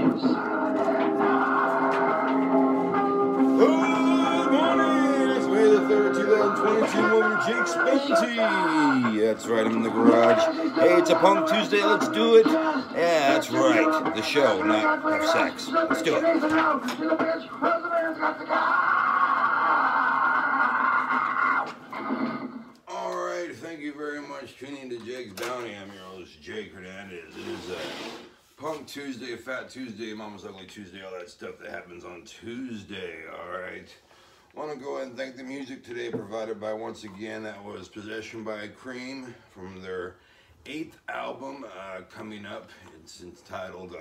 morning! It's May the 3rd, 2022. Welcome to Jake Spenty. That's right, I'm in the garage. Hey, it's a Punk Tuesday. Let's do it. Yeah, that's right. The show, not have sex. Let's do it. All right, thank you very much for tuning in to Jake's Bounty. I'm your host, Jake Hernandez. It is Punk Tuesday, Fat Tuesday, Mama's Ugly Tuesday, all that stuff that happens on Tuesday. All right. Want to go ahead and thank the music today provided by, once again, that was Possession by Cream from their 8th album coming up. It's entitled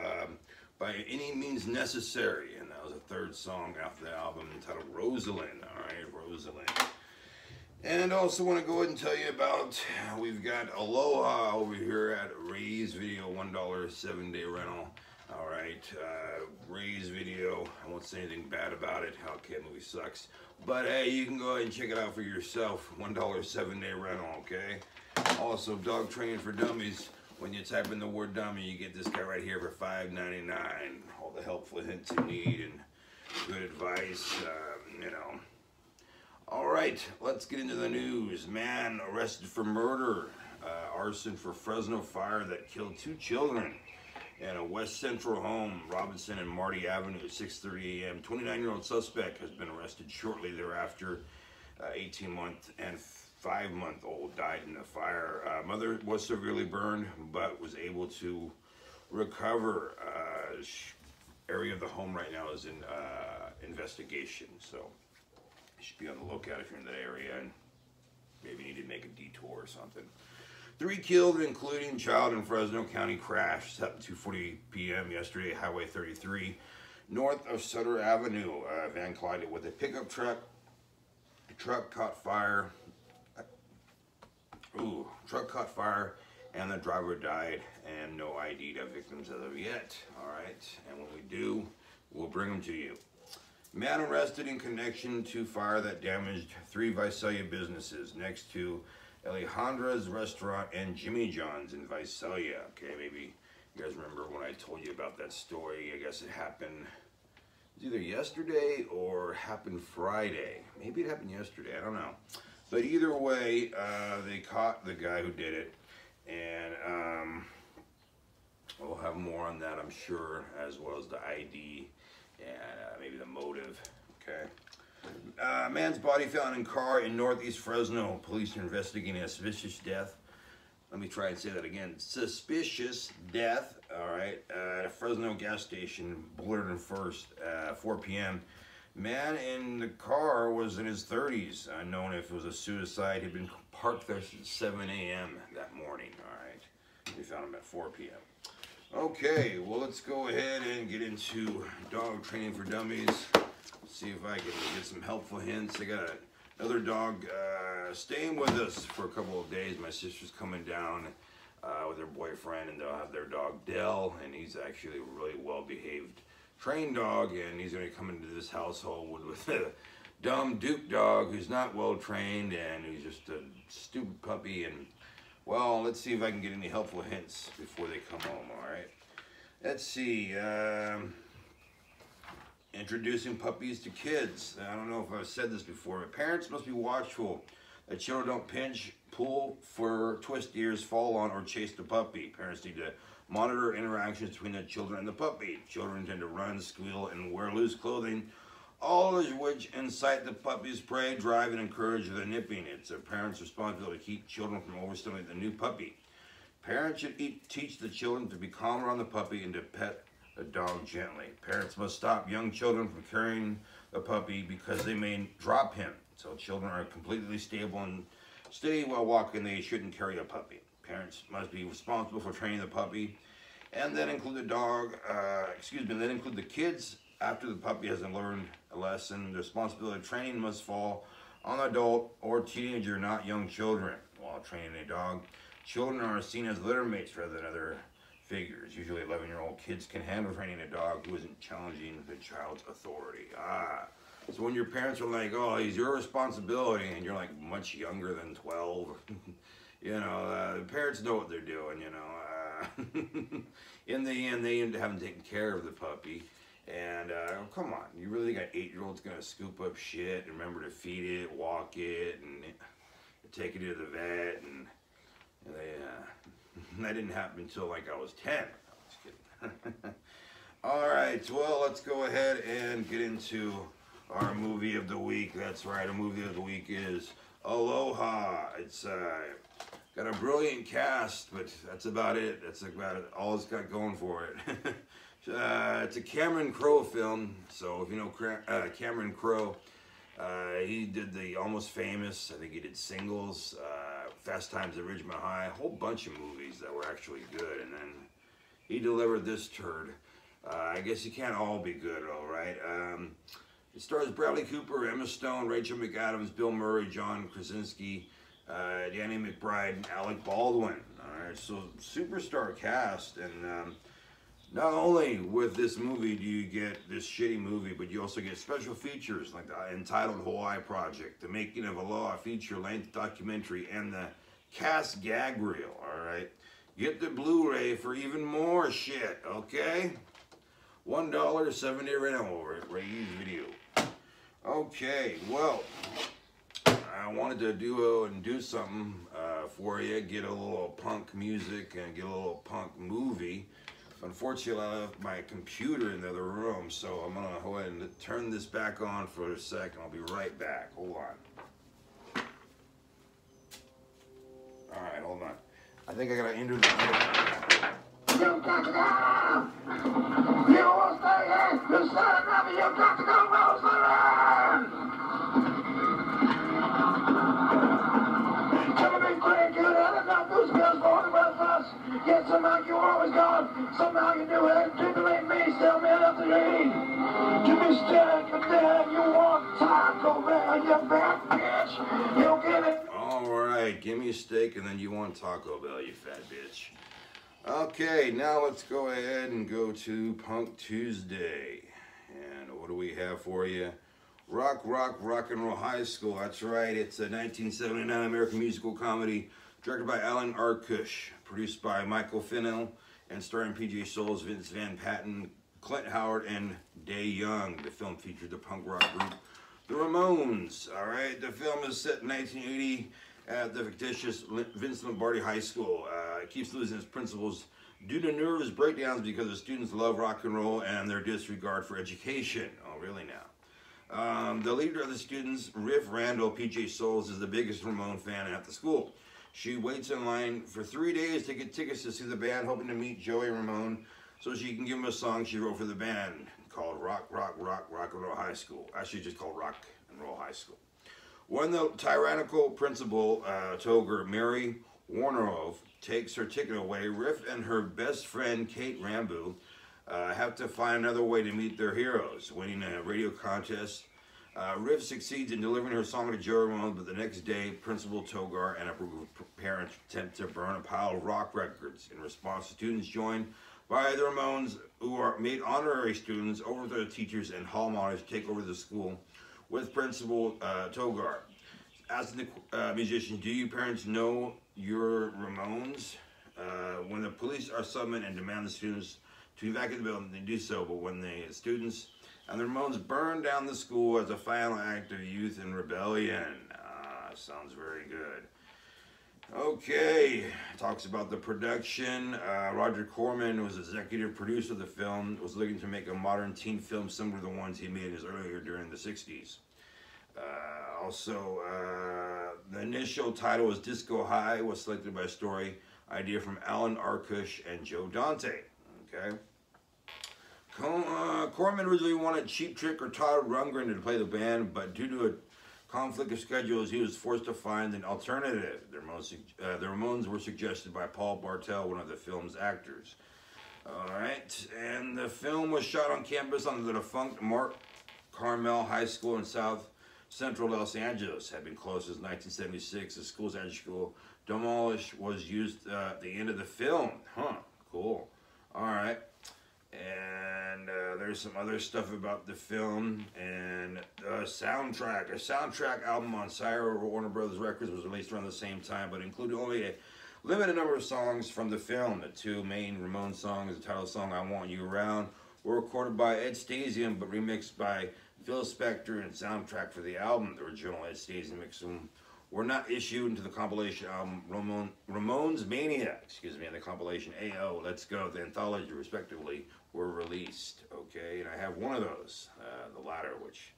By Any Means Necessary, and that was the 3rd song off the album entitled Rosalind. All right, Rosalind. And also want to go ahead and tell you about, we've got Aloha over here at Ray's Video, $1 7-day rental. All right, Ray's Video, I won't say anything bad about it. Okay, movie sucks. But hey, you can go ahead and check it out for yourself. $1 7-day rental, okay? Also, Dog Training for Dummies. When you type in the word dummy, you get this guy right here for $5.99. All the helpful hints you need and good advice, you know. All right, let's get into the news. Man arrested for murder, arson for Fresno fire that killed 2 children in a West Central home, Robinson and Marty Avenue at 6:30 a.m. 29-year-old suspect has been arrested shortly thereafter. 18-month and 5-month-old died in the fire. Mother was severely burned, but was able to recover. Area of the home right now is in investigation, so you should be on the lookout if you're in that area and maybe need to make a detour or something. 3 killed, including child in Fresno County crash. It's happened 2:40 p.m. yesterday, Highway 33, north of Sutter Avenue. Van collided with a pickup truck. The truck caught fire. Truck caught fire, and the driver died, and no ID to victims as of yet. All right, and when we do, we'll bring them to you. Man arrested in connection to fire that damaged 3 Visalia businesses next to Alejandra's Restaurant and Jimmy John's in Visalia. Okay, maybe you guys remember when I told you about that story. I guess it happened either yesterday or happened Friday. Maybe it happened yesterday, I don't know. But either way, they caught the guy who did it, and we'll have more on that, I'm sure, as well as the ID and maybe the motive, okay? Man's body found in car in northeast Fresno. Police are investigating a suspicious death. Let me try and say that again. Suspicious death, all right, at a Fresno gas station, Bullard and First, 4 p.m. Man in the car was in his 30s. Unknown if it was a suicide. He'd been parked there since 7 a.m. that morning, all right. We found him at 4 p.m. Okay, well, let's go ahead and get into Dog Training for Dummies. See if I can get some helpful hints. I got another dog staying with us for a couple of days. My sister's coming down with her boyfriend, and they'll have their dog Dell, and he's actually a really well-behaved trained dog, and he's going to come into this household with a dumb Duke dog who's not well-trained, and he's just a stupid puppy. And well, let's see if I can get any helpful hints before they come home, all right? Let's see. Introducing puppies to kids. I don't know if I've said this before, but parents must be watchful that children don't pinch, pull, fur, twist ears, fall on, or chase the puppy. Parents need to monitor interactions between the children and the puppy. Children tend to run, squeal, and wear loose clothing, all of which incite the puppy's prey, drive, and encourage the nipping. It's a parent's responsibility to keep children from overstimulating the new puppy. Parents should teach the children to be calm around the puppy and to pet the dog gently. Parents must stop young children from carrying the puppy because they may drop him. So children are completely stable and steady while walking. They shouldn't carry a puppy. Parents must be responsible for training the puppy, and then include the dog, then include the kids after the puppy has learned a lesson. The responsibility of training must fall on adult or teenager, not young children. While training a dog, children are seen as litter mates rather than other figures. Usually 11-year-old kids can handle training a dog who isn't challenging the child's authority. So when your parents are like, oh, he's your responsibility, and you're like much younger than 12, you know, the parents know what they're doing, you know. In the end, they ended up having taken care of the puppy. And come on, you really think an 8-year-old's gonna scoop up shit and remember to feed it, walk it, and take it to the vet? And that didn't happen until like I was 10. I was kidding. All right, well, let's go ahead and get into our movie of the week. That's right, our movie of the week is Aloha. It's got a brilliant cast, but that's about it. That's about it. All it's got going for it. It's a Cameron Crowe film. So if you know Cameron Crowe, he did the Almost Famous. I think he did Singles, Fast Times at Ridgemont High, a whole bunch of movies that were actually good. And then he delivered this turd. I guess you can't all be good, all right. It stars Bradley Cooper, Emma Stone, Rachel McAdams, Bill Murray, John Krasinski, Danny McBride, and Alec Baldwin. All right, so superstar cast. And not only with this movie do you get this shitty movie, but you also get special features like the entitled Hawaii Project, the making of Aloha feature-length documentary, and the cast gag reel. All right, get the Blu-ray for even more shit. Okay. $1.70 rental Ray's Video. Okay, well, I wanted to do something for you, get a little punk music and get a little punk movie. Unfortunately, I left my computer in the other room, so I'm gonna go ahead and turn this back on for a second. I'll be right back. Hold on. All right, hold on. I think I gotta enter the. You got to go! You will stay here! You said never! You got to go, Roseland! Come be quick, you had enough those girls for the rest of us. Yet somehow you were always gone. Somehow you knew it. To believe me, still man up to me. To be stuck, but then you want Taco Bell, you bad bitch. You get it. Alright, give me a steak and then you want Taco Bell, you fat bitch. Okay, now let's go ahead and go to Punk Tuesday. And what do we have for you? Rock and Roll High School. That's right, it's a 1979 American musical comedy directed by Alan Arkush, produced by Michael Fennell, and starring P.J. Soles, Vince Van Patten, Clint Howard, and Day Young. The film featured the punk rock group The Ramones. All right, the film is set in 1980 at the fictitious Vince Lombardi High School. It keeps losing its principals due to nervous breakdowns because the students love rock and roll and their disregard for education. Oh, really now? The leader of the students, Riff Randall, P.J. Soles, is the biggest Ramone fan at the school. She waits in line for 3 days to get tickets to see the band, hoping to meet Joey Ramone so she can give him a song she wrote for the band called Rock and Roll High School. Actually, just called Rock and Roll High School. When the tyrannical principal, Toger Mary Warnerov, takes her ticket away, Riff and her best friend, Kate Rambo, have to find another way to meet their heroes. Winning a radio contest, Riff succeeds in delivering her song to Joey Ramone, but the next day, Principal Togar and a group of parents attempt to burn a pile of rock records. In response, students joined by the Ramones, who are made honorary students, over the teachers and hall monitors, take over the school with Principal Togar. Asking the musicians, do you parents know your Ramones? When the police are summoned and demand the students to evacuate the building, they do so, but when the students and the Ramones burn down the school as a final act of youth and rebellion. Sounds very good. Okay, talks about the production. Roger Corman was executive producer of the film, was looking to make a modern teen film similar to the ones he made earlier during the 60s. The initial title was Disco High, was selected by story idea from Alan Arkush and Joe Dante. Okay. Corman originally wanted Cheap Trick or Todd Rundgren to play the band, but due to a conflict of schedules, he was forced to find an alternative. The Ramones were suggested by Paul Bartel, one of the film's actors. Alright, and the film was shot on campus on the defunct Mark Carmel High School in South Central Los Angeles. Had been closed since 1976. The school's energy school demolished was used at the end of the film. Huh, cool. Alright. And there's some other stuff about the film and a soundtrack album on Sire Warner Brothers Records was released around the same time, but included only a limited number of songs from the film. The two main Ramones songs, the title song "I Want You Around," were recorded by Ed Stasium but remixed by Phil Spector, and soundtrack for the album, the original Ed Stasium mix, were not issued into the compilation album Ramones Mania, and the compilation AO, Let's Go, the anthology, respectively, were released. Okay, and I have one of those, the latter, which.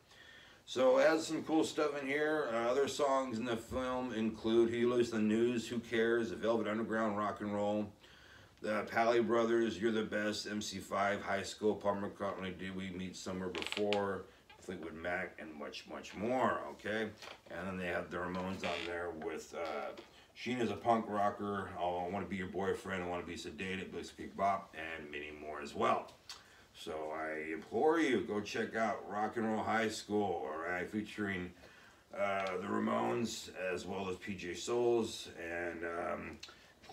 So it has some cool stuff in here. Other songs in the film include Healers, The News, Who Cares, The Velvet Underground, Rock and Roll, the Pally Brothers, You're the Best, MC5, High School, Paul McCartney, Did We Meet Somewhere Before, Fleetwood Mac, and much, much more, okay? And then they have the Ramones on there with Sheena's a Punk Rocker, I Want to Be Your Boyfriend, I Want to Be Sedated, Blitzkrieg Bop, and many more as well. So I implore you, go check out Rock and Roll High School, all right, featuring the Ramones as well as PJ Souls and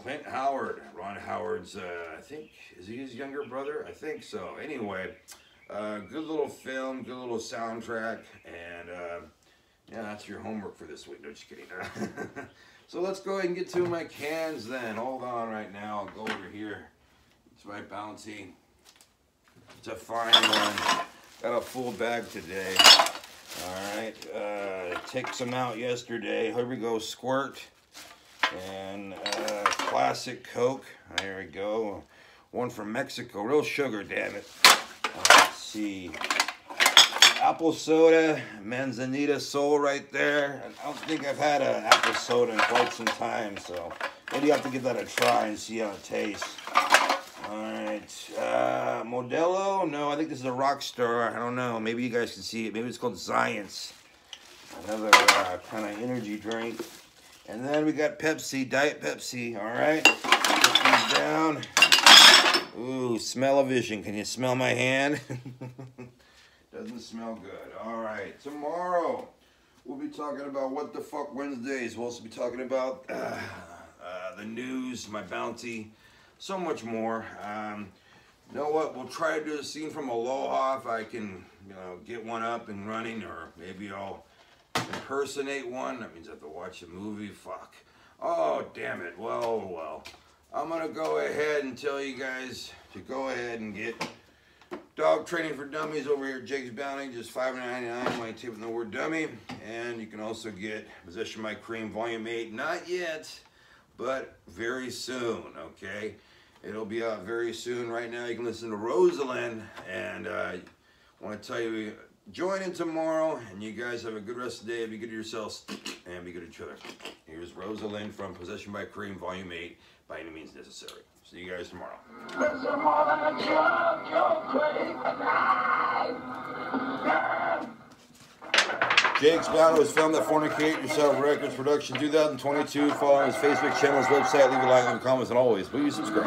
Clint Howard, Ron Howard's, I think, is he his younger brother? I think so. Anyway, good little film, good little soundtrack, and yeah, that's your homework for this week. No, just kidding. So let's go ahead and get to my cans then. Hold on right now. I'll go over here. It's my Bounty. It's a fine one. Got a full bag today. All right. Took some out yesterday. Here we go. Squirt. And classic Coke. There we go. One from Mexico. Real sugar, damn it. Let's see. Apple soda. Manzanita Sol right there. I don't think I've had an apple soda in quite some time. So maybe I have to give that a try and see how it tastes. Alright, Modelo? No, I think this is a Rockstar. I don't know. Maybe you guys can see it. Maybe it's called Science. Another kind of energy drink. And then we got Pepsi, Diet Pepsi. Alright, put these down. Ooh, smell-o-vision. Can you smell my hand? Doesn't smell good. Alright, tomorrow we'll be talking about What the Fuck Wednesdays. We'll also be talking about the news, my Bounty. So much more. You know what? We'll try to do a scene from Aloha if I can, get one up and running, or maybe I'll impersonate one. That means I have to watch the movie. Fuck. Oh, damn it. Well. I'm gonna go ahead and tell you guys to go ahead and get Dog Training for Dummies over here at Jake's Bounty. Just $5.99 when I type in the word dummy. And you can also get Possession by Cream Volume 8. Not yet, but very soon, okay? It'll be out very soon. Right now, you can listen to Rosalind, and I want to tell you, join in tomorrow, and you guys have a good rest of the day. Be good to yourselves, and be good to each other. Here's Rosalind from Possession by Cream, Volume 8, By Any Means Necessary. See you guys tomorrow. Jake's Bounty was filmed at Fornicate Yourself Records Production 2022. Follow his Facebook channel, his website, leave a like, leave a comment, and always, will you subscribe?